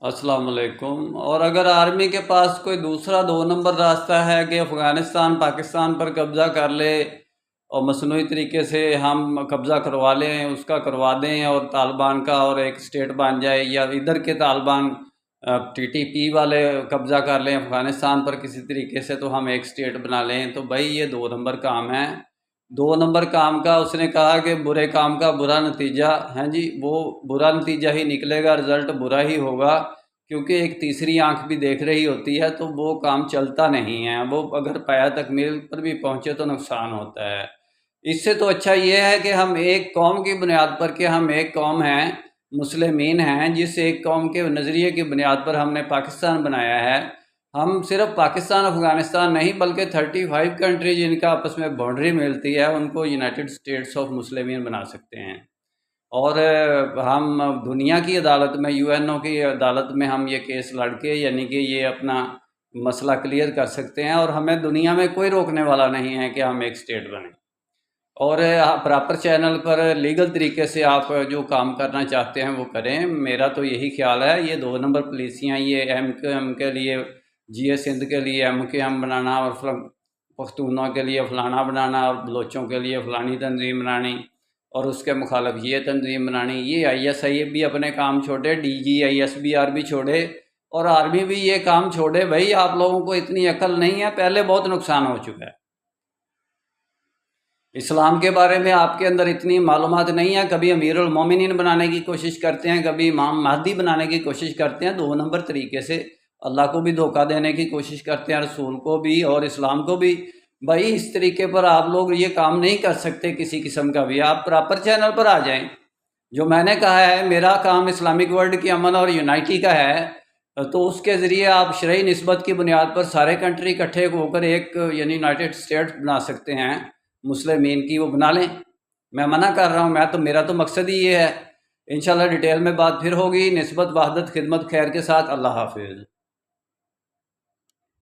अस्सलाम वालेकुम। और अगर आर्मी के पास कोई दूसरा 2 नंबर रास्ता है कि अफ़गानिस्तान पाकिस्तान पर कब्ज़ा कर ले और मसनूई तरीके से हम कब्ज़ा करवा लें, उसका करवा दें और तालिबान का और एक स्टेट बन जाए, या इधर के तालिबान टीटीपी वाले कब्ज़ा कर लें अफ़गानिस्तान पर किसी तरीके से, तो हम एक स्टेट बना लें, तो भाई ये 2 नंबर काम है। 2 नंबर काम का उसने कहा कि बुरे काम का बुरा नतीजा है जी, वो बुरा नतीजा ही निकलेगा, रिज़ल्ट बुरा ही होगा, क्योंकि एक तीसरी आंख भी देख रही होती है, तो वो काम चलता नहीं है। वो अगर पाया तकमील पर भी पहुंचे तो नुकसान होता है। इससे तो अच्छा ये है कि हम एक कौम की बुनियाद पर, कि हम एक कौम हैं, मुस्लिमीन हैं, जिस एक कौम के नज़रिए की बुनियाद पर हमने पाकिस्तान बनाया है। हम सिर्फ पाकिस्तान अफ़गानिस्तान नहीं, बल्कि 35 कंट्री जिनका आपस में बाउंड्री मिलती है, उनको यूनाइटेड स्टेट्स ऑफ मुस्लिमीन बना सकते हैं। और हम दुनिया की अदालत में, यूएनओ की अदालत में हम ये केस लड़के, यानी कि ये अपना मसला क्लियर कर सकते हैं, और हमें दुनिया में कोई रोकने वाला नहीं है कि हम एक स्टेट बनें। और प्रॉपर चैनल पर लीगल तरीके से आप जो काम करना चाहते हैं वो करें। मेरा तो यही ख्याल है, ये 2 नंबर पॉलिसियाँ, ये एम के लिए जी सिंध के लिए MKM बनाना, और पख्तूनों के लिए फ़लाना बनाना, और बलोचों के लिए फ़लानी तंजीम बनानी, और उसके मुखालिफ ये तंजीम बनानी, ये ISI भी अपने काम छोड़े, DG ISBR भी छोड़े, और आर्मी भी ये काम छोड़े। भाई आप लोगों को इतनी अकल नहीं है, पहले बहुत नुकसान हो चुका है। इस्लाम के बारे में आपके अंदर इतनी मालूमात नहीं है। कभी अमीरुल मोमिनीन बनाने की कोशिश करते हैं, कभी इमाम महदी बनाने की कोशिश करते हैं, 2 नंबर तरीके से अल्लाह को भी धोखा देने की कोशिश करते हैं, रसूल को भी और इस्लाम को भी। भाई इस तरीके पर आप लोग ये काम नहीं कर सकते किसी किस्म का भी। आप प्रॉपर चैनल पर आ जाएं। जो मैंने कहा है, मेरा काम इस्लामिक वर्ल्ड की अमन और यूनाइटी का है, तो उसके ज़रिए आप शरई निस्बत की बुनियाद पर सारे कंट्री इकट्ठे होकर एक यानी यूनाइटेड स्टेट्स बना सकते हैं मुस्लिमीन की, वो बना लें। मैं मना कर रहा हूँ, मेरा तो मकसद ही ये है। इंशाल्लाह डिटेल में बात फिर होगी। निस्बत वहदत खिदमत खैर के साथ। अल्लाह हाफिज़।